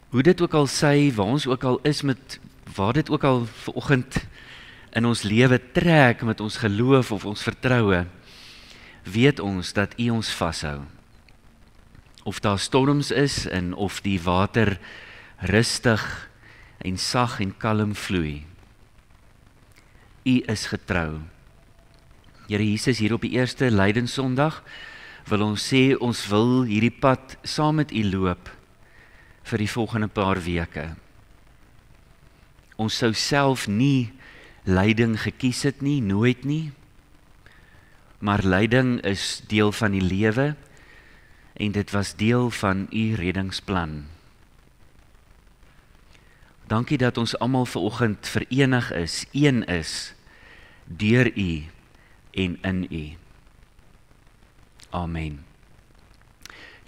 Hoe dit ook al sê, waar ons ook al is met, waar dit ook al vanoggend in ons lewe trek met ons geloof of ons vertroue, weet ons dat U ons vashou. Of daar storms is en of die water rustig en sag en kalm vloei. U is getrou. Here Jesus, hier op die eerste Lydenssondag wil ons sê ons wil hierdie pad saam met U loop vir die volgende paar weke. Ons sou self nie lyding gekies het nie, nooit nie. Maar lyding is deel van die lewe en dit was deel van U reddingsplan. Dankie dat ons almal vanoggend verenig is, een is, deur U en in U. Amen.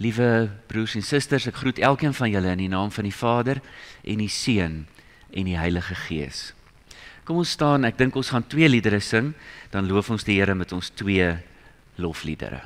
Liewe broers en susters, ek groet elkeen van julle in die naam van die Vader en die Seun en die Heilige Gees. Kom ons staan, ek dink ons gaan 2 liedere sing, dan loof ons die Here met ons 2 lofliedere.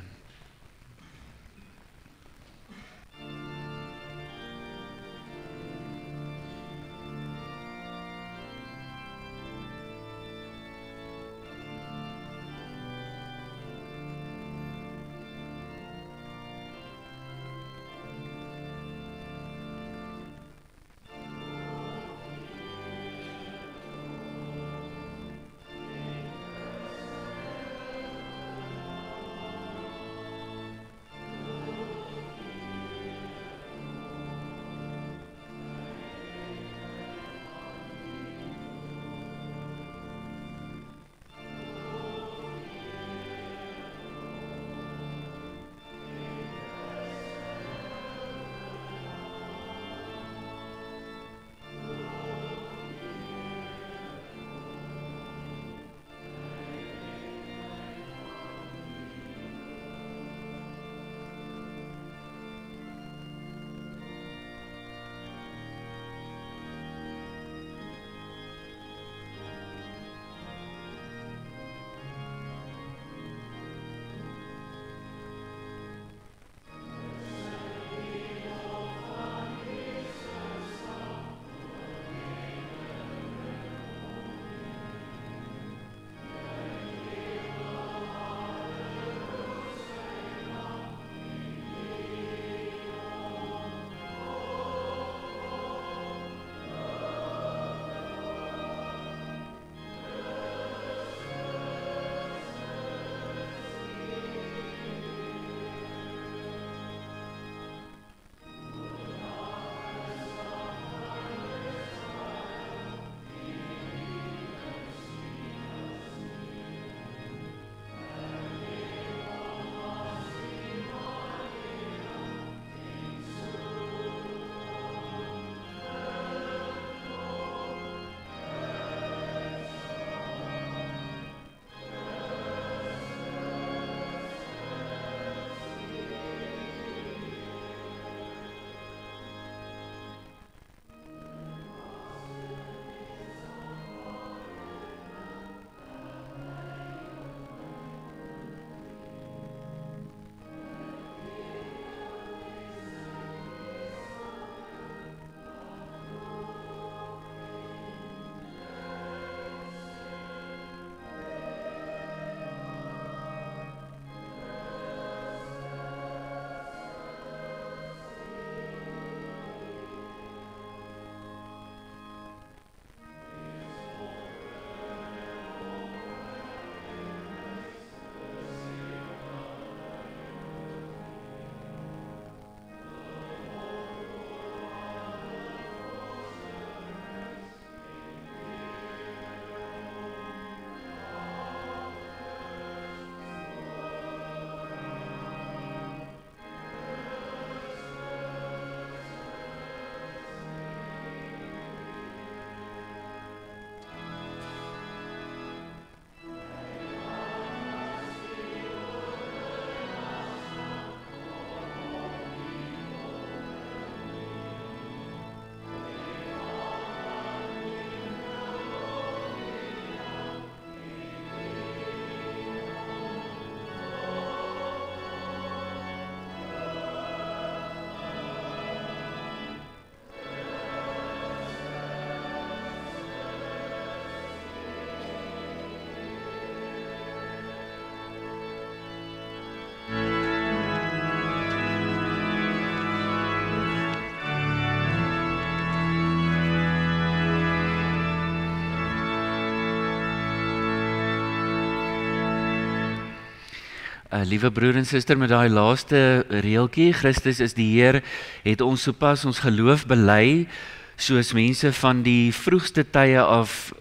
Liewe broer en suster, met daai laaste reeltjie, Christus is die Heer, het ons sopas ons geloof bely, soos mense van die vroegste tye af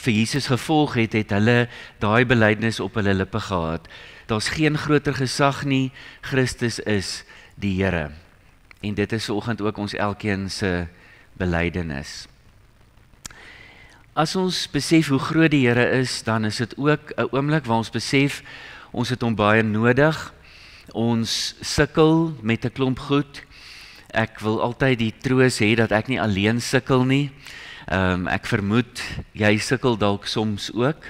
vir Jesus gevolg het, het hulle daai belydenis op hulle lippe gehad. Daar's geen groter gesag nie, Christus is die Here. En dit is vanoggend ook ons elkeen se belydenis. As ons besef hoe groot die Here is, dan is dit ook 'n oomblik waar ons besef, ons het hom baie nodig. Ons sukkel met 'n klomp goed. Ek wil altyd die troos hê dat ek nie alleen sukkel nie. Ek vermoed jy sukkel dalk soms ook.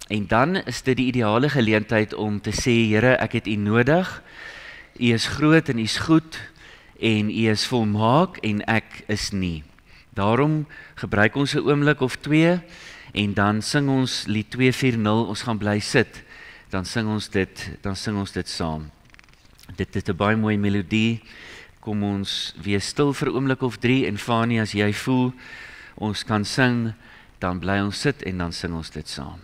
En dan is dit die ideale geleentheid om te sê, Here, ek het U nodig. U is groot en U is goed en U is volmaak en ek is nie. Daarom gebruik ons 'n oomblik of twee en dan sing ons lied 240, ons gaan bly sit. Dan sing ons dit saam. Dit is 'n baie mooi melodie. Kom ons wees stil vir 'n oomblik of 3 en Fanie, as jy voel ons kan sing, dan bly ons sit en dan sing ons dit saam.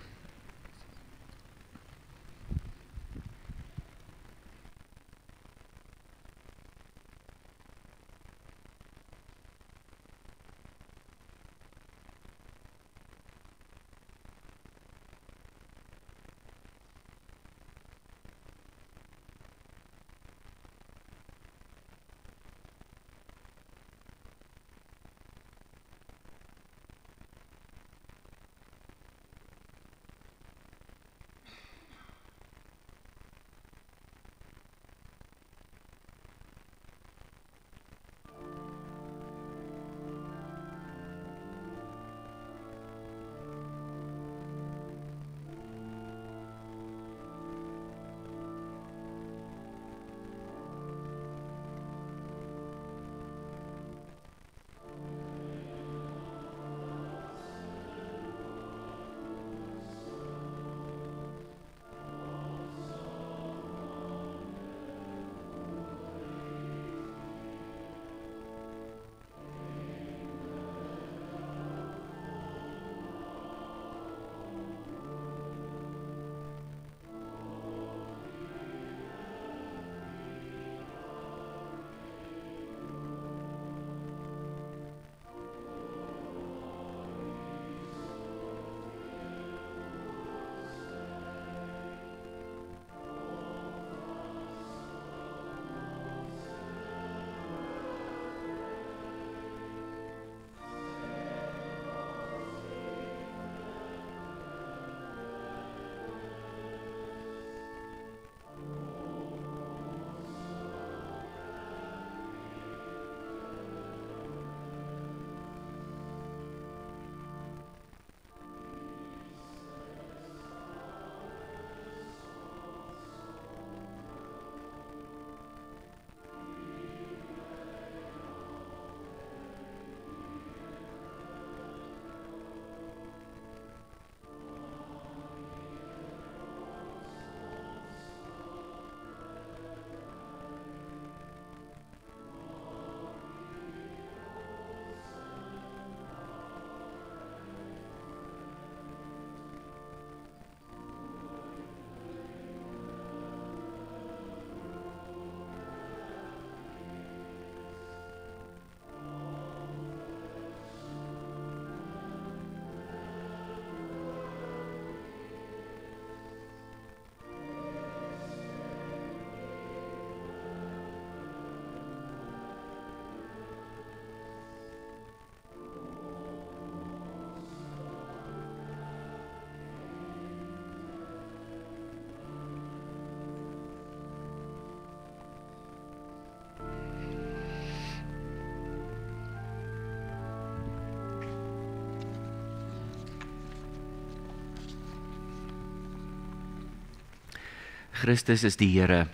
Christus is die Here.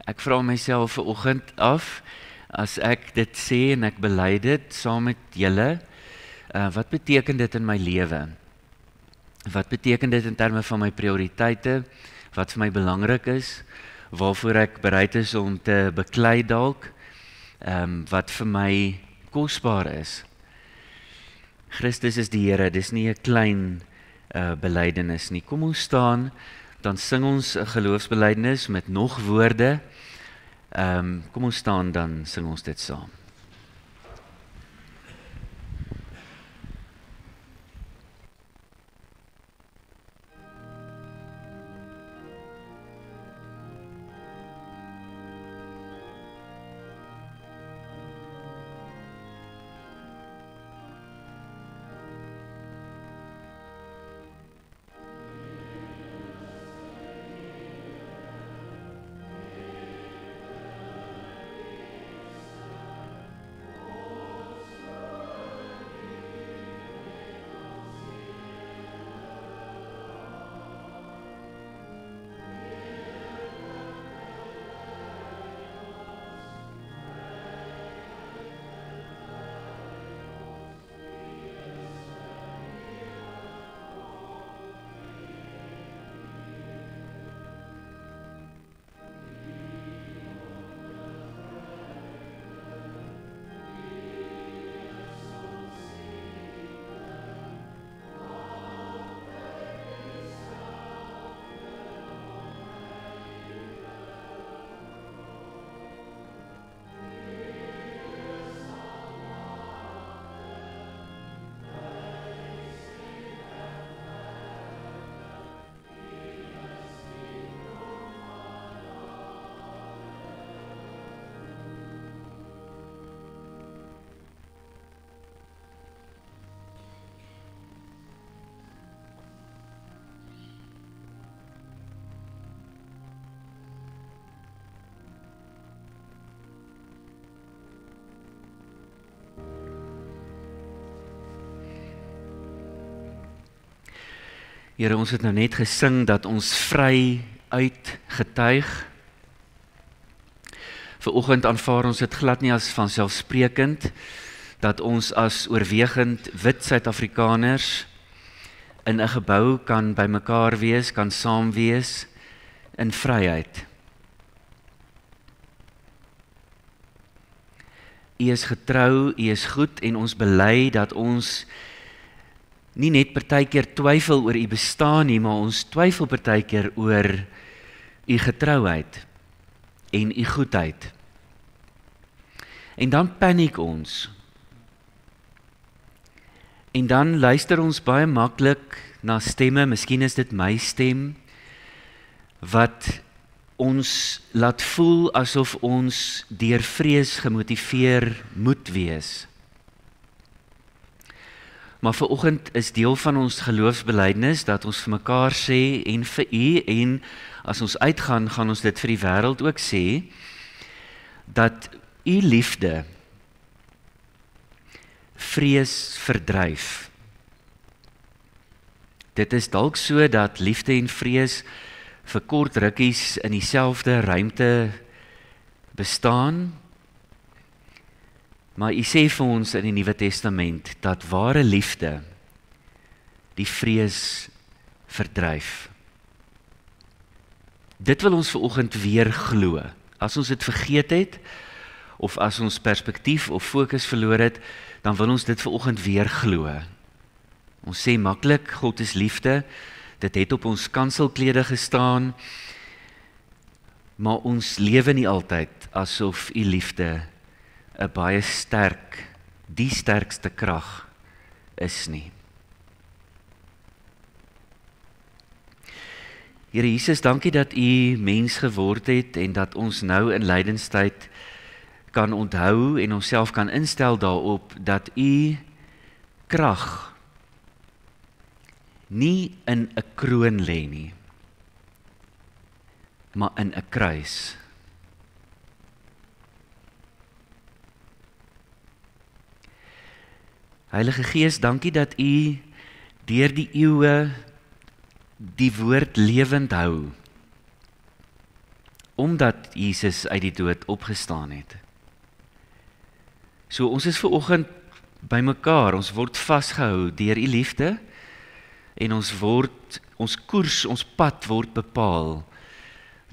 Ek vra myself vanoggend af, as ek dit sê en ek bely dit saam met julle, wat beteken dit in my lewe? Wat beteken dit in terme van my prioriteite? Wat vir my belangrik is? Waarvoor ek bereid is om te beklei dalk? Wat vir my kosbaar is? Christus is die Here, dis nie 'n klein belydenis nie. Kom ons staan dan sing ons 'n geloofsbelijdenis met nog woorde. Kom ons staan, dan sing ons dit saam. Here, ons het nou net gesing dat ons vry uitgetuig. Vanoggend aanvaar ons dit glad nie as vanselfsprekend dat ons as oorwegend wit Suid-Afrikaners in 'n gebou kan bymekaar wees, kan saam wees in vryheid. U is getrou, U is goed en ons bely dat ons nie net partykeer twyfel oor U bestaan nie, maar ons twyfel partykeer oor U getrouheid en U goedheid. En dan paniek ons. En dan luister ons baie maklik na stemme, miskien is dit my stem, wat ons laat voel asof ons deur vrees gemotiveer moet wees. Maar vanoggend is deel van ons geloofsbelijdenis dat ons vir mekaar sê en vir U, en as ons uitgaan, gaan ons dit vir die wêreld ook sê, dat U liefde vrees verdryf. Dit is dalk so dat liefde en vrees vir kort rukkies in dieselfde ruimte bestaan, maar U sê vir ons in die Nuwe Testament dat ware liefde die vrees verdryf. Dit wil ons vanoggend weer glo. As ons dit vergeet het, of as ons perspektief of fokus verloor het, dan wil ons dit vanoggend weer glo. Ons sê maklik, God is liefde, dit het op ons kanselklede gestaan, maar ons lewe nie altyd asof U liefde 'n baie sterk, die sterkste krag is nie. Here Jesus, dankie dat U mens geword het en dat ons nou in lydenstyd kan onthou en onsself kan instel daarop dat U krag nie in 'n kroon lê nie, maar in 'n kruis. Heilige Gees, dankie dat U deur die eeue die woord lewend hou, omdat Jesus uit die dood opgestaan het. So ons is vanoggend bymekaar, ons word vasgehou deur U liefde en ons koers, ons pad word bepaal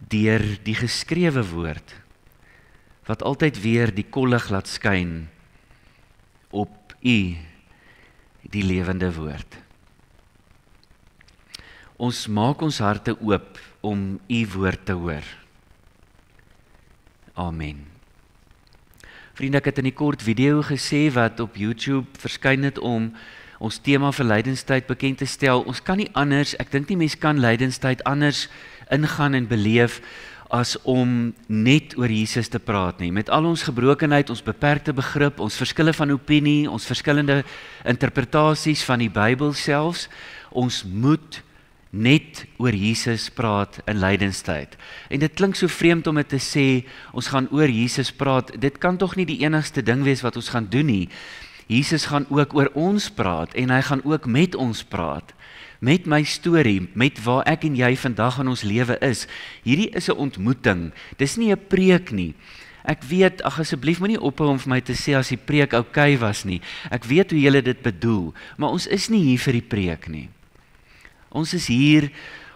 deur die geskrewe woord wat altyd weer die kollig laat skyn op U, die lewende woord. Ons maak ons harte oop om U woord te hoor. Amen. Vriende, ek het in die kort video gesê wat op YouTube verskyn het om ons tema vir lydenstyd bekend te stel. Ons kan nie anders, ek dink nie mens kan lydenstyd anders ingaan en beleef as om net oor Jesus te praat nie. Met al ons gebrokenheid, ons beperkte begrip, ons verskille van opinie, ons verskillende interpretasies van die Bybel selfs, ons moet net oor Jesus praat in lydenstyd. En dit klink so vreemd om dit te sê, ons gaan oor Jesus praat. Dit kan tog nie die enigste ding wees wat ons gaan doen nie. Jesus gaan ook oor ons praat en hy gaan ook met ons praat. Met my storie, met waar ek en jy vandag in ons lewe is. Hierdie is 'n ontmoeting. Dis nie 'n preek nie. Ek weet, ag asseblief moenie ophou om vir my te sê as die preek oukei was nie. Ek weet hoe julle dit bedoel, maar ons is nie hier vir die preek nie. Ons is hier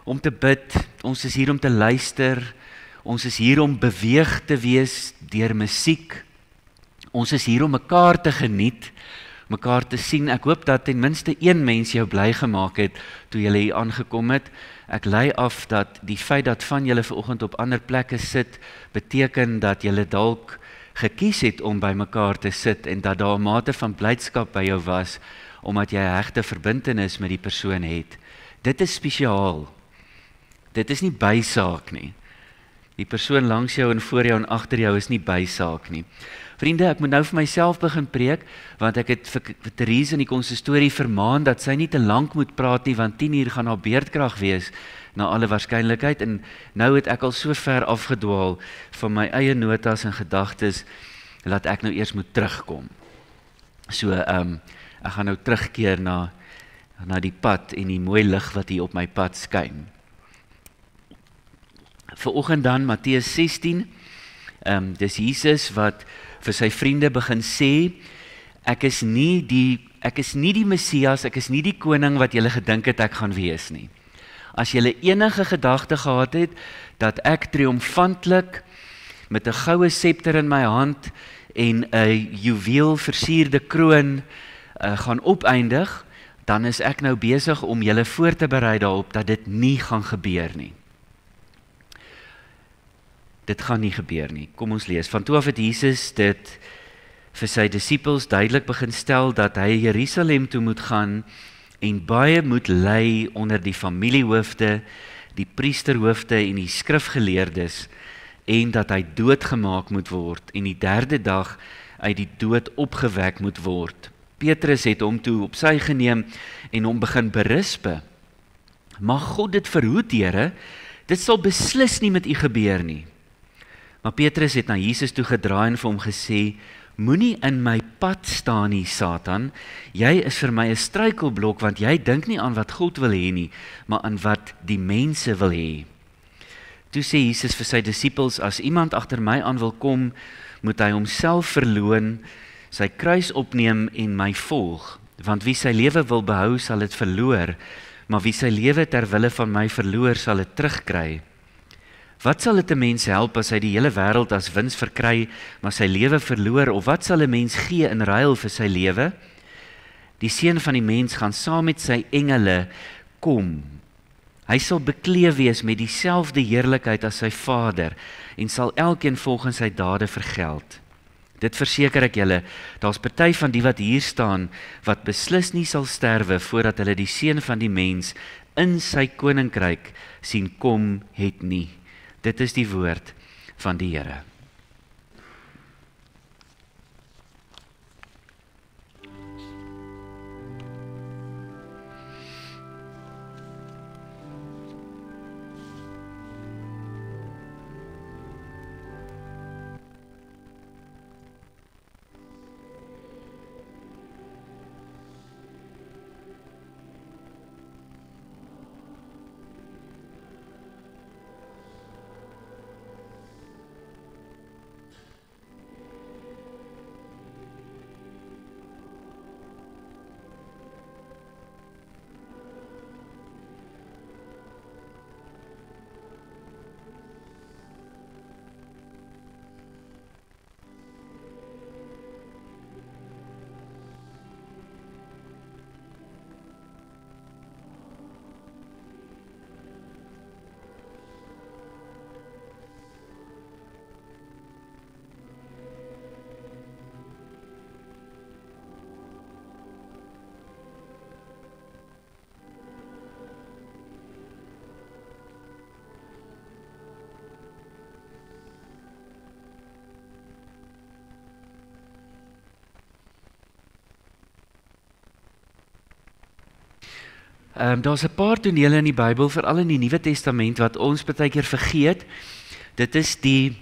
om te bid, ons is hier om te luister, ons is hier om beweeg te wees deur musiek. Ons is hier om mekaar te geniet, mekaar te sien. Ek hoop dat ten minste een mens jou bly gemaak het toe jy hier aangekom het. Ek lei af dat die feit dat van julle vanoggend op ander plekke sit, beteken dat julle dalk gekies het om by mekaar te sit en dat daar 'n mate van blydskap by jou was omdat jy 'n hegte verbintenis met die persoon het. Dit is spesiaal. Dit is nie bysaak nie. Die persoon langs jou en voor jou en agter jou is nie bysaak nie. Vriende, ek moet nou vir myself begin preek, want ek het vir Therese in die konsistorie vermaan dat sy nie te lank moet praat nie, want 10 uur gaan haar beerdkrag wees, na alle waarskynlikheid, en nou het ek al so ver afgedwaal van my eie notas en gedagtes, dat ek nou eers moet terugkom. So, ek gaan nou terugkeer na die pad en die mooi lig wat hier op my pad skyn. Vanoggend dan Matteus 16, dis Jesus wat vir sy vriende begin sê, ek is nie die Messias, ek is nie die koning wat julle gedink het ek gaan wees nie. As julle enige gedagte gehad het, dat ek triomfantlik met 'n goue septer in my hand en 'n juweel versierde kroon gaan opeindig, dan is ek nou besig om julle voor te berei daarop dat dit nie gaan gebeur nie. Dit gaan nie gebeur nie. Kom ons lees. Van toe af het Jesus dit vir sy disippels duidelik begin stel dat hy Jerusalem toe moet gaan en baie moet ly onder die familiehoofde, die priesterhoofde en die skrifgeleerdes en dat hy doodgemaak moet word en die 3de dag uit die dood opgewek moet word. Petrus het hom toe op sy geneem en hom begin berispe. Mag God dit verhoed, Here, dit sal beslis nie met u gebeur nie. Maar Petrus het na Jesus toe gedraai en vir hom gesê, moenie in my pad staan nie, Satan. Jy is vir my 'n struikelblok, want jy dink nie aan wat God wil hê nie, maar aan wat die mense wil hê. Toe sê Jesus vir sy disippels, as iemand agter my aan wil kom, moet hy homself verloon, sy kruis opneem en my volg. Want wie sy lewe wil behou, sal dit verloor, maar wie sy lewe ter wille van my verloor, sal dit terugkry. Wat sal dit 'n mens help as hy die hele wêreld as wins verkry, maar sy lewe verloor, of wat sal 'n mens gee in ruil vir sy lewe? Die seun van die mens gaan saam met sy engele kom. Hy sal bekleed wees met dieselfde heerlikheid as sy Vader en sal elkeen volgens sy dade vergeld. Dit verseker ek julle, daar's party van die wat hier staan, wat beslis nie sal sterwe voordat hulle die seun van die mens in sy koninkryk sien kom het nie. Dit is die woord van die Here. Daar's 'n paar tonele in die Bybel, veral in die Nuwe Testament, wat ons baie keer vergeet. Dit is die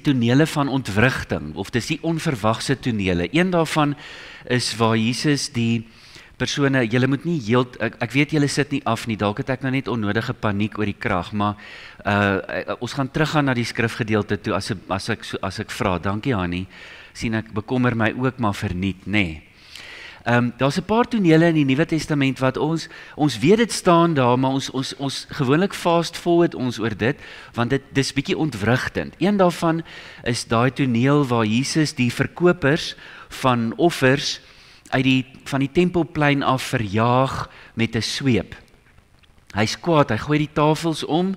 tonele van ontwrigting, of dis die onverwagse tonele. Een daarvan is waar Jesus die persone, julle moet nie ek weet julle sit nie af nie, dalk het ek nou net onnodige paniek oor die krag, maar ons gaan teruggaan na die skrifgedeelte toe as ek vra. Dankie Hannie, sien ek bekommer my ook maar verniet, nê. Daar's 'n paar tonele in die Nuwe Testament wat ons weet dit staan daar, maar ons gewoonlik fast forward ons oor dit, want dis bietjie ontwrigtend. Een daarvan is daai toneel waar Jesus die verkopers van offers van die tempelplein af verjaag met 'n sweep. Hy's kwaad, hy gooi die tafels om,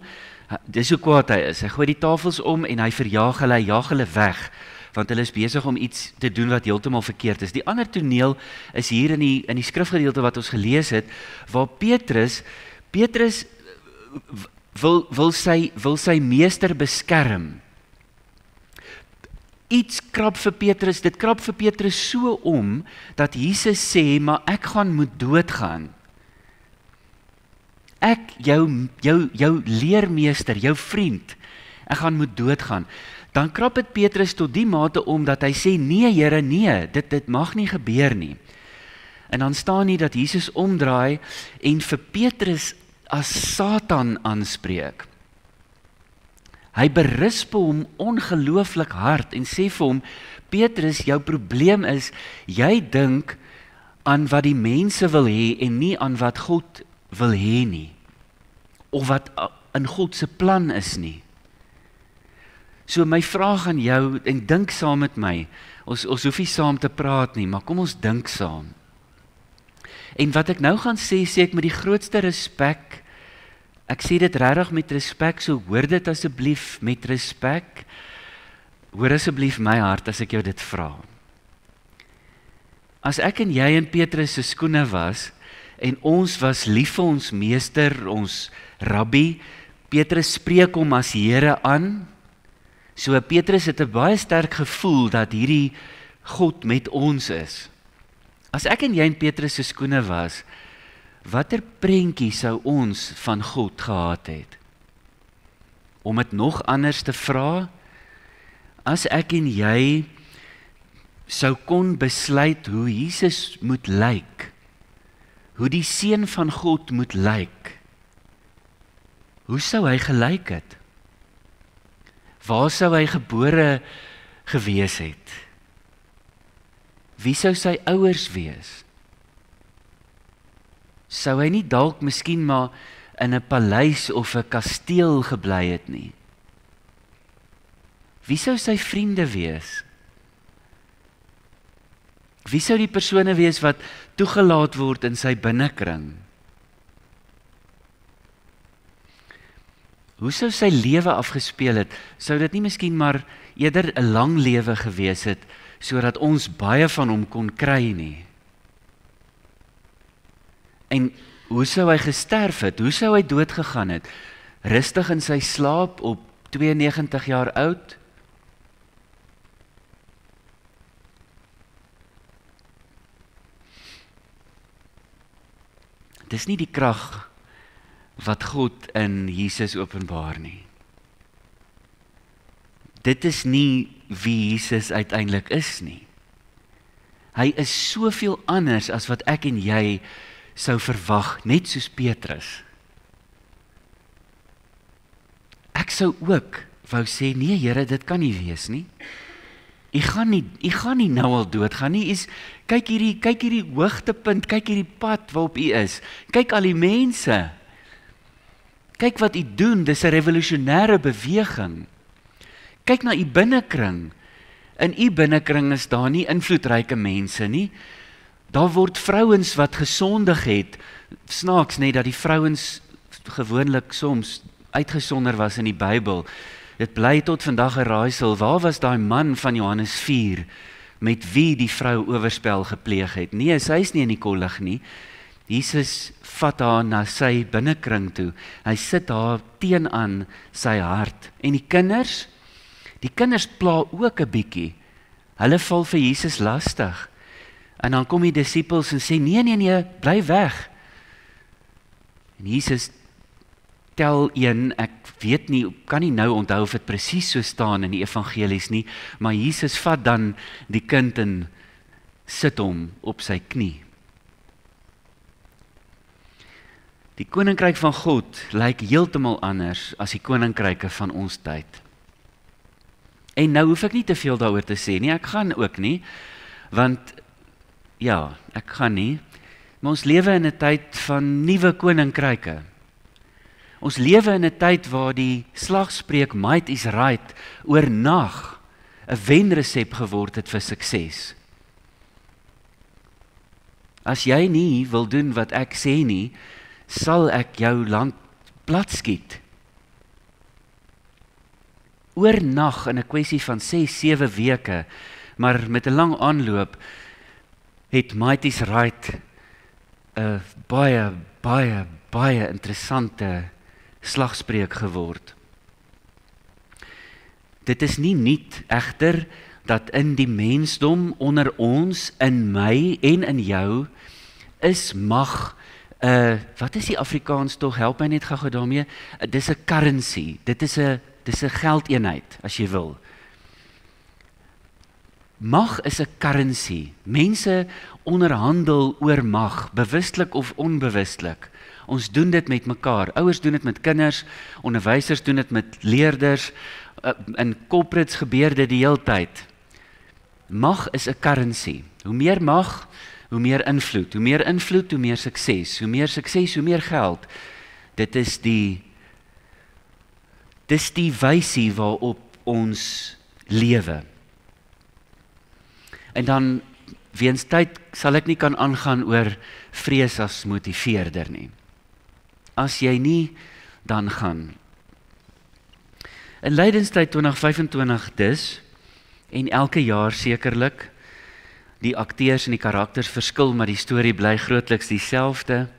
dis hoe kwaad hy is. Hy gooi die tafels om en hy verjaag hulle, hy jaag hulle weg, want hulle is besig om iets te doen wat heeltemal verkeerd is. Die ander toneel is hier in die skrifgedeelte wat ons gelees het, waar Petrus wil sy meester beskerm. Iets krap vir Petrus, dit krap vir Petrus so om, dat Jesus sê, maar ek moet doodgaan. Ek, jou leermeester, jou vriend, ek moet doodgaan. Dan krap het Petrus tot die mate om, dat hy sê, nee Here, nee, dit mag nie gebeur nie. En dan staan nie dat Jesus omdraai, en vir Petrus as Satan aanspreek. Hy berisp hom ongelooflik hard en sê vir hom, Petrus, jou probleem is, jy dink aan wat die mense wil hê en nie aan wat God wil hê nie, of wat in God se plan is nie. So my vraag aan jou, en dink saam met my, ons hoef nie saam te praat nie, maar kom ons dink saam. En wat ek nou gaan sê ek met die grootste respek. Ek sê dit regtig met respek, so hoor dit asseblief met respek. Hoor asseblief my hart as ek jou dit vra. As ek en jy in Petrus se skoene was, en ons was lief vir ons meester, ons rabbi, Petrus spreek hom as Here aan, so Petrus het 'n baie sterk gevoel dat hierdie God met ons is. As ek en jy in Petrus se skoene was, watter prentjie sou ons van God gehad het? Om dit nog anders te vra, as ek en jy sou kon besluit hoe Jesus moet lyk, hoe die seun van God moet lyk, hoe sou hy gelyk het? Waar sou hy gebore gewees het? Wie sou sy ouers wees? Sou hy nie dalk miskien maar in 'n paleis of 'n kasteel gebly het nie? Wie sou sy vriende wees? Wie sou die persone wees wat toegelaat word in sy binnekring? Hoe sou sy lewe afgespeel het? Sou dit nie miskien maar eerder 'n lang lewe gewees het, sodat ons baie van hom kon kry nie? En hoe sou hy gesterf het? Hoe sou hy dood gegaan het? Rustig in sy slaap op 92 jaar oud? Dis nie die krag wat God in Jesus openbaar nie. Dit is nie wie Jesus uiteindelik is nie. Hy is soveel anders as wat ek en jy sou verwag, net soos Petrus. Ek sou ook wou sê, nee Here, dit kan nie wees nie. U gaan nie nou al doodgaan nie. Kyk hierdie hoogtepunt, kyk hierdie pad waarop u is. Kyk al die mense. Kyk wat u doen, dis 'n revolusionêre beweging. Kyk na u binnekring. In u binnekring is daar nie invloedryke mense nie. Daar word vrouens wat gesondig het. Snaaks net dat die vrouens gewoonlik soms uitgesonder was in die Bybel. Dit bly tot vandag 'n raaisel. Waar was daai man van Johannes 4 met wie die vrou oorspel gepleeg het? Nee, sy is nie in die kollig nie. Jesus vat haar na sy binnekring toe. Hy sit haar teenoor sy hart. En die kinders pla ook 'n bietjie. Hulle val vir Jesus lastig. En dan kom die disippels en sê, nee, bly weg. En Jesus tel een, ek weet nie, kan nie nou onthou of dit presies so staan in die evangelies nie, maar Jesus vat dan die kind en sit hom op sy knie. Die koninkryk van God lyk heeltemal anders as die koninkryke van ons tyd. En nou hoef ek nie te veel daaroor te sê nie, ek gaan ook nie, want ja, ek gaan nie, maar ons lewe in 'n tyd van nuwe koninkryke. Ons lewe in 'n tyd waar die slagspreuk might is right oornag 'n wenresep geword het vir sukses. As jy nie wil doen wat ek sê nie, sal ek jou land platskiet. Oornag in 'n kwessie van 6-7 weke, maar met 'n lang aanloop, het might is right 'n baie interessante slagspreuk geword. Dit is nie nuut egter dat in die mensdom onder ons, in my en in jou, is mag, wat is die Afrikaans tog, help my net gou daarmee, dis 'n currency, dis 'n geldeenheid, as jy wil. Mag is 'n currency. Mense onderhandel oor mag, bewustelik of onbewustelik. Ons doen dit met mekaar. Ouers doen dit met kinders, onderwysers doen dit met leerders, in corporates gebeur dit die hele tyd. Mag is 'n currency. Hoe meer mag, hoe meer invloed. Hoe meer invloed, hoe meer sukses. Hoe meer sukses, hoe meer geld. Dit is die wysie waarop ons lewe. En dan, weens tyd, sal ek nie kan aangaan oor vrees as motiveerder nie. As jy nie, dan gaan. In Lydenstyd 2025 dus, en elke jaar sekerlik, die akteurs en die karakters verskil, maar die storie bly grootliks dieselfde.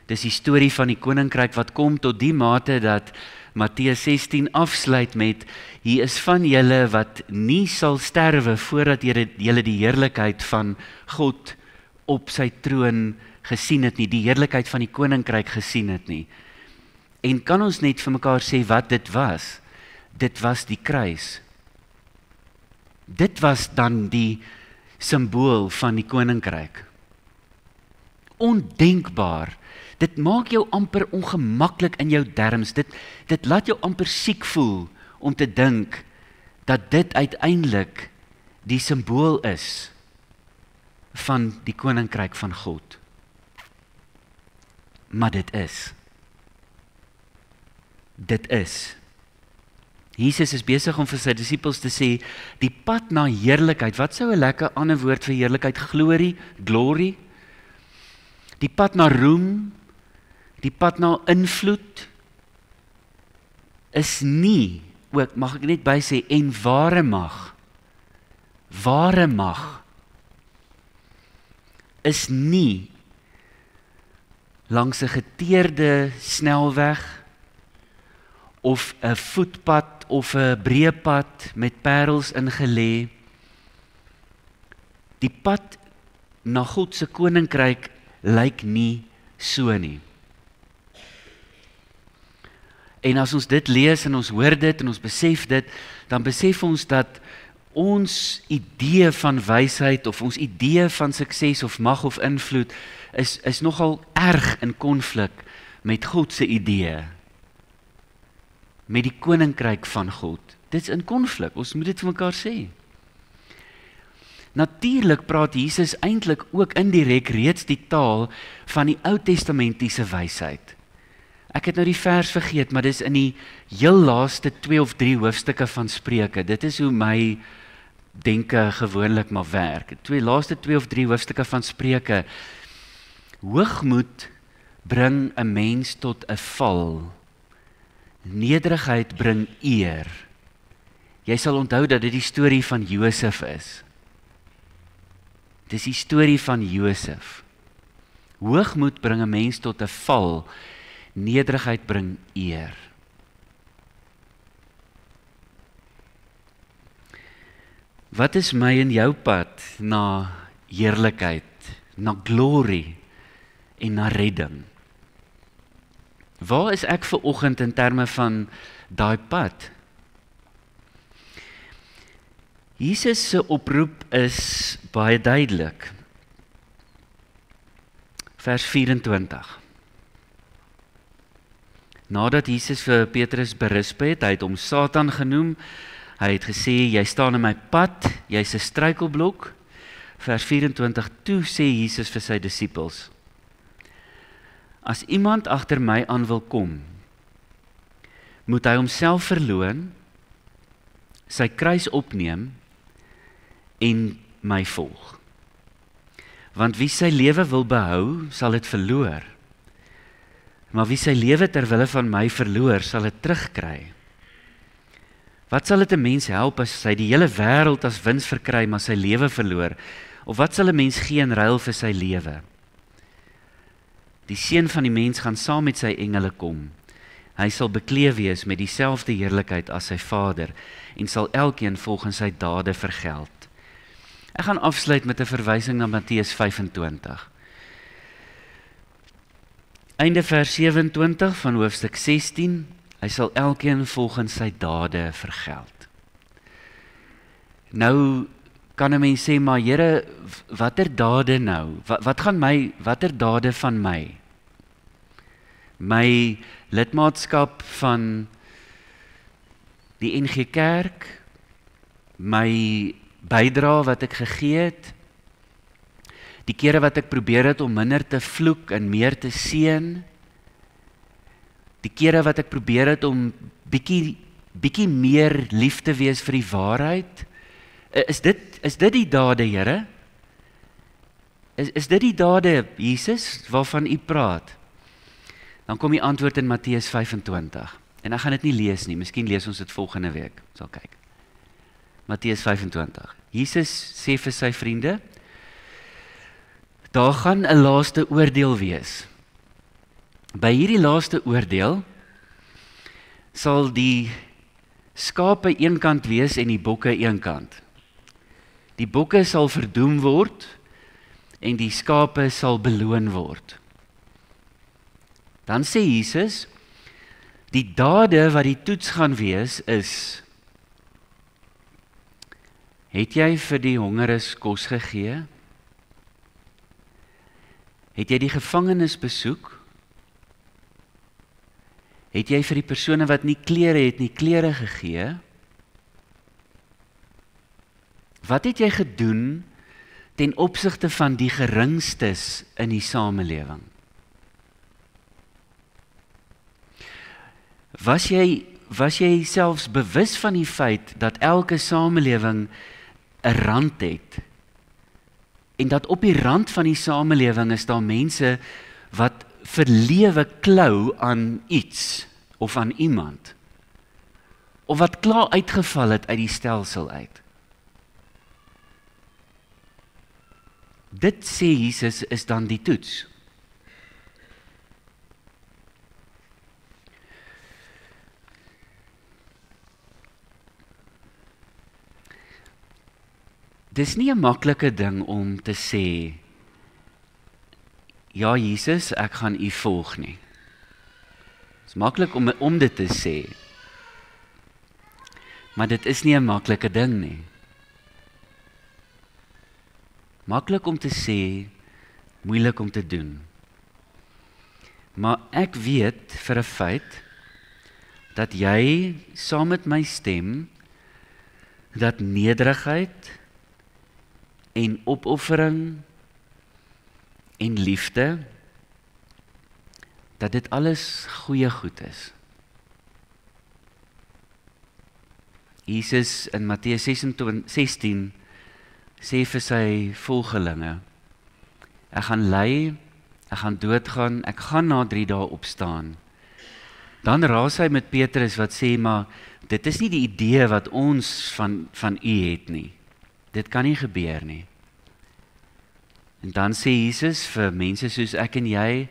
Dis die storie van die koninkryk wat kom tot die mate dat Matteus 16 afsluit met: hier is van julle wat nie sal sterwe voordat julle die heerlikheid van God op sy troon gesien het nie, die heerlikheid van die koninkryk gesien het nie. En kan ons net vir mekaar sê wat dit was? Dit was die kruis. Dit was dan die simbool van die koninkryk. Ondenkbaar. Dit maak jou amper ongemaklik in jou derms. Dit laat jou amper siek voel om te dink dat dit uiteindelik die simbool is van die koninkryk van God. Maar dit is. Dit is. Jesus is besig om vir sy disippels te sê, die pad na heerlikheid, wat sou 'n lekker ander woord vir heerlikheid, glory, die pad na roem, die pad na invloed, is nie, ook mag ek net by sê, en ware mag, is nie langs 'n geteerde snelweg, of 'n voetpad, of 'n breë pad met parels ingelê. Die pad na God se koninkryk lyk nie so nie. En as ons dit lees en ons hoor dit en ons besef dit, dan besef ons dat ons idee van wysheid of ons idee van sukses of mag of invloed is nogal erg in konflik met God se idee. Met die koninkryk van God. Dit is in konflik, ons moet dit vir mekaar sê. Natuurlik praat Jesus eintlik ook indirek reeds die taal van die Ou Testamentiese wysheid. Ek het nou die vers vergeet, maar dis in die heel laaste 2 of 3 hoofstukke van Spreuke. Dit is hoe my denke gewoonlik maar werk. Laaste 2 of 3 hoofstukke van Spreuke. Hoogmoed bring 'n mens tot 'n val. Nederigheid bring eer. Jy sal onthou dat dit die storie van Josef is. Dis die storie van Josef. Hoogmoed bring 'n mens tot 'n val. Nederigheid bring eer. Wat is my en jou pad na heerlikheid, na glory en na redding? Waar is ek ver oggend in terme van daai pad? Jesus se oproep is baie duidelik. Vers 24. Nadat Jesus vir Petrus berisp het, hy het hom Satan genoem, hy het gesê, jy staan in my pad, jy's 'n struikelblok. Vers 24, toe sê Jesus vir sy disippels, as iemand agter my aan wil kom, moet hy homself verloon, sy kruis opneem en my volg. Want wie sy lewe wil behou, sal dit verloor. Maar wie sy lewe ter wille van my verloor, sal dit terugkry. Wat sal dit 'n mens help as hy die hele wêreld as wins verkry, maar sy lewe verloor? Of wat sal 'n mens gee in ruil vir sy lewe? Die seun van die mens gaan saam met sy engele kom. Hy sal bekleed wees met dieselfde heerlikheid as sy Vader en sal elkeen volgens sy dade vergeld. Ek gaan afsluit met 'n verwysing na Matteus 25. Einde vers 27 van hoofstuk 16, hy sal elkeen volgens sy dade vergeld. Nou kan 'n mens sê, maar Here, watter dade nou? Watter dade van my? My lidmaatskap van die NG Kerk, my bydra wat ek gegee het, die kere wat ek probeer het om minder te vloek en meer te seën, die kere wat ek probeer het om bietjie meer lief te wees vir die waarheid, is dit die dade, Here? Is dit die dade, Jesus, waarvan u praat? Dan kom die antwoord in Matteus 25. En ek gaan dit nie lees nie, miskien lees ons dit volgende week, sal kyk. Matteus 25. Jesus sê vir sy vriende, daar gaan 'n laaste oordeel wees. By hierdie laaste oordeel sal die skape een kant wees en die bokke een kant. Die bokke sal verdoem word en die skape sal beloon word. Dan sê Jesus, die dade wat die toets gaan wees is, het jy vir die hongeres kos gegee? Het jy die gevangenes besoek? Het jy vir die persone wat nie klere het nie klere gegee? Wat het jy gedoen ten opsigte van die geringstes in die samelewing? Was jy selfs bewus van die feit dat elke samelewing 'n rand het? En dat op die rand van die samelewing is daar mense wat vir lewe klou aan iets of aan iemand, of wat klaar uitgeval het uit die stelsel uit. Dit sê Jesus is dan die toets. Dis nie 'n maklike ding om te sê, ja Jesus, ek gaan u volg nie. Dis maklik om dit te sê, maar dit is nie 'n maklike ding nie. Maklik om te sê, moeilik om te doen. Maar ek weet vir 'n feit dat jy saam met my stem dat nederigheid en opoffering en liefde, dat dit alles goeie goed is. Jesus in Matteus 16 sê vir sy volgelinge, ek gaan ly, ek gaan doodgaan, ek gaan na 3 dae opstaan. Dan raas hy met Petrus wat sê, maar dit is nie die idee wat ons van u het nie. Dit kan nie gebeur nie. En dan sê Jesus vir mense soos ek en jy,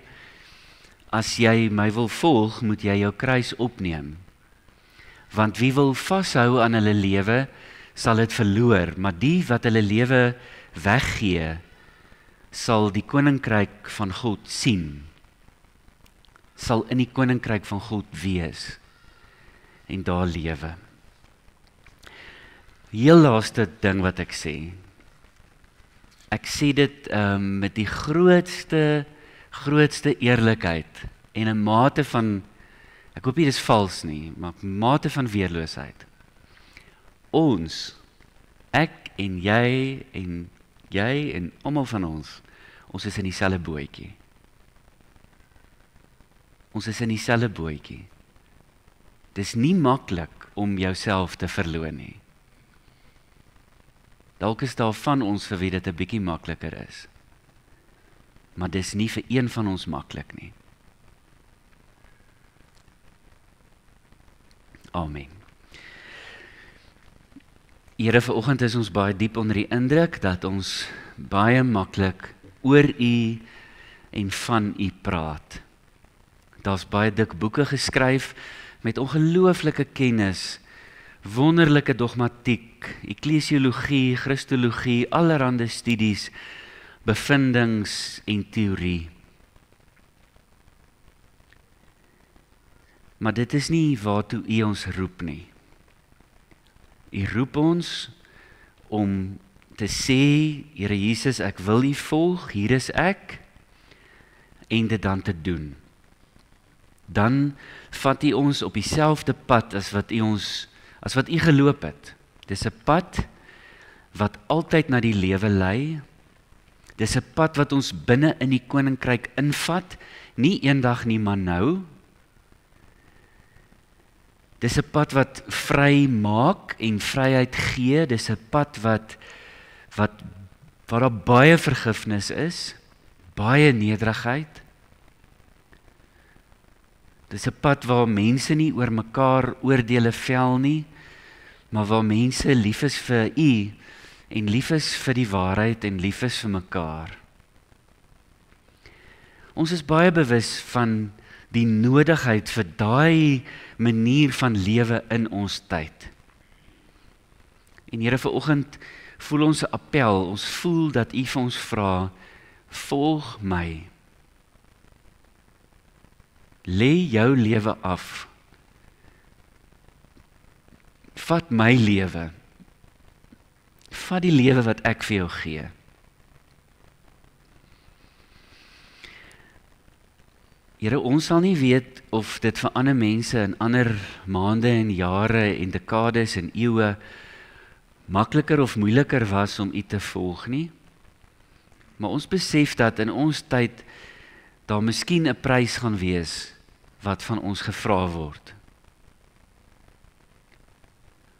as jy my wil volg, moet jy jou kruis opneem. Want wie wil vashou aan hulle lewe, sal dit verloor, maar die wat hulle lewe weggee, sal die koninkryk van God sien. sal in die koninkryk van God wees en daar lewe. Heel laaste ding wat ek sê. Ek sê dit met die grootste eerlikheid en 'n mate van, ek hoop nie dis vals nie, maar mate van weerloosheid. Ons, ek en jy en almal van ons is in dieselfde bootjie. Ons is in dieselfde bootjie. Dis nie maklik om jouself te verloon nie. Dalk is daar van ons vir wie dit 'n bietjie makliker is. Maar dis nie vir een van ons maklik nie. Amen. Here, vanoggend is ons baie diep onder die indruk dat ons baie maklik oor U en van U praat. Daar's baie dik boeke geskryf met ongelooflike kennis, wonderlike dogmatiek, eklesiologie, Christologie, allerhande studies, bevindings en teorie. Maar dit is nie waartoe U ons roep nie. U roep ons om te sê, Here Jesus, ek wil U volg, hier is ek, en dit dan te doen. Dan vat U ons op dieselfde pad as wat U geloop het. Dis 'n pad wat altyd na die lewe lei. Dis 'n pad wat ons binne in die koninkryk invat, nie eendag nie, maar nou. Dis 'n pad wat vry maak en vryheid gee. Dis 'n pad waar daar baie vergifnis is, baie nederigheid. Dis 'n pad waar mense nie oor mekaar oordeele vel nie, maar waar mense lief is vir U en lief is vir die waarheid en lief is vir mekaar. Ons is baie bewus van die nodigheid vir daai manier van lewe in ons tyd. En Here, vanoggend voel ons 'n appel, ons voel dat U vir ons vra, volg my. Lê jou lewe af. Vat my lewe. Vat die lewe wat ek vir jou gee. Here, ons sal nie weet of dit vir ander mense in ander maande en jare en dekades en eeue makliker of moeiliker was om U te volg nie. Maar ons besef dat in ons tyd daar miskien 'n prys gaan wees wat van ons gevra word.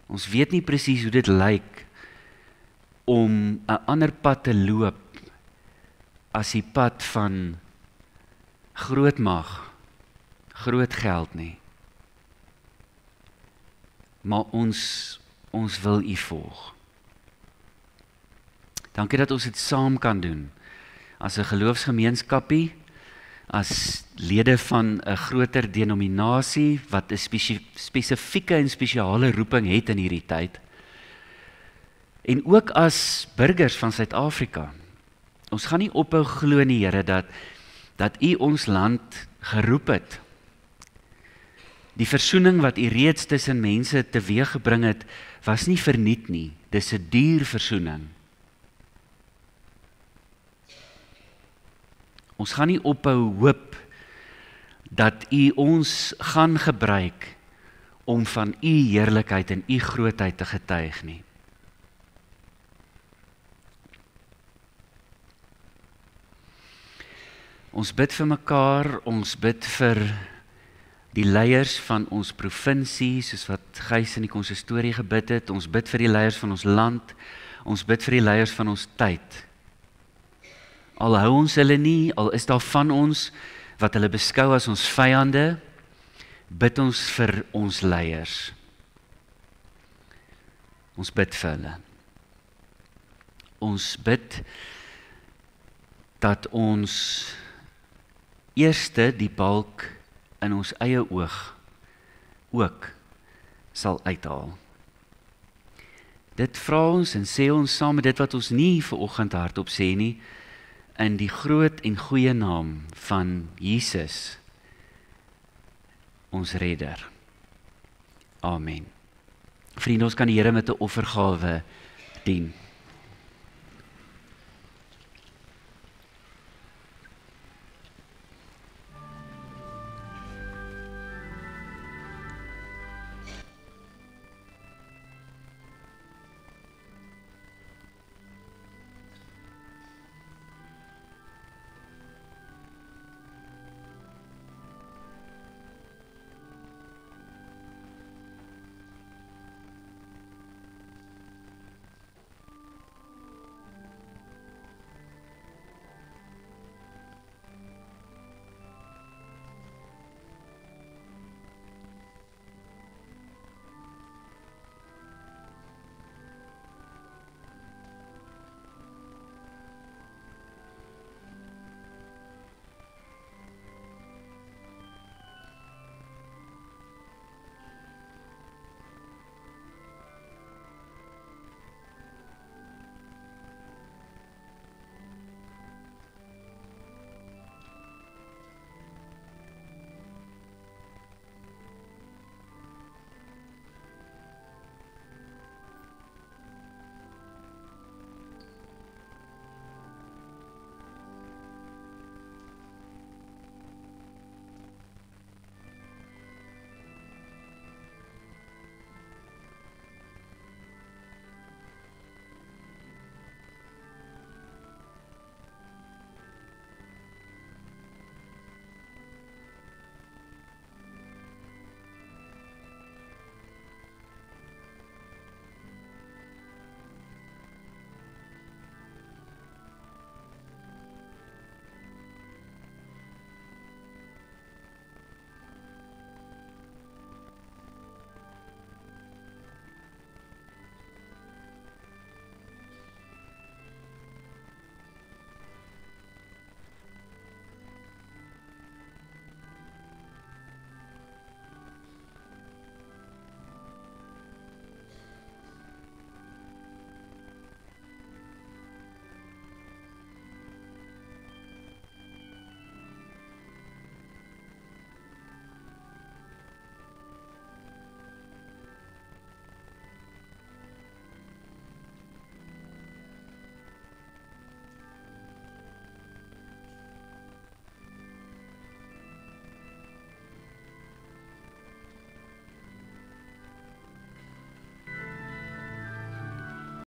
Ons weet nie presies hoe dit lyk om 'n ander pad te loop as die pad van groot mag, groot geld nie. Maar ons wil U volg. Dankie dat ons dit saam kan doen, as 'n geloofsgemeenskapie, as lede van 'n groter denominasie, wat 'n spesifieke en spesiale roeping het in hierdie tyd, en ook as burgers van Suid-Afrika. Ons gaan nie ophou glo nie, Here, dat U ons land geroep het. Die versoening wat U reeds tussen mense teweeggebring het, was nie verniet nie. Dis 'n duur versoening. Ons gaan nie ophou hoop dat U ons gaan gebruik om van U heerlikheid en U grootheid te getuig nie. Ons bid vir mekaar, ons bid vir die leiers van ons provinsie, soos wat Gys in die konsistorie gebid het. Ons bid vir die leiers van ons land. Ons bid vir die leiers van ons tyd. Al hou ons hulle nie, al is daar van ons wat hulle beskou as ons vyande, bid ons vir ons leiers. Ons bid vir hulle. Ons bid dat ons eerste die balk in ons eie oog ook sal uithaal. Dit vra ons en sê ons saam met dit wat ons nie vanoggend hardop sê nie, in die groot en goeie naam van Jesus, ons redder. Amen. Vriende, ons kan die Here met 'n offergawe dien.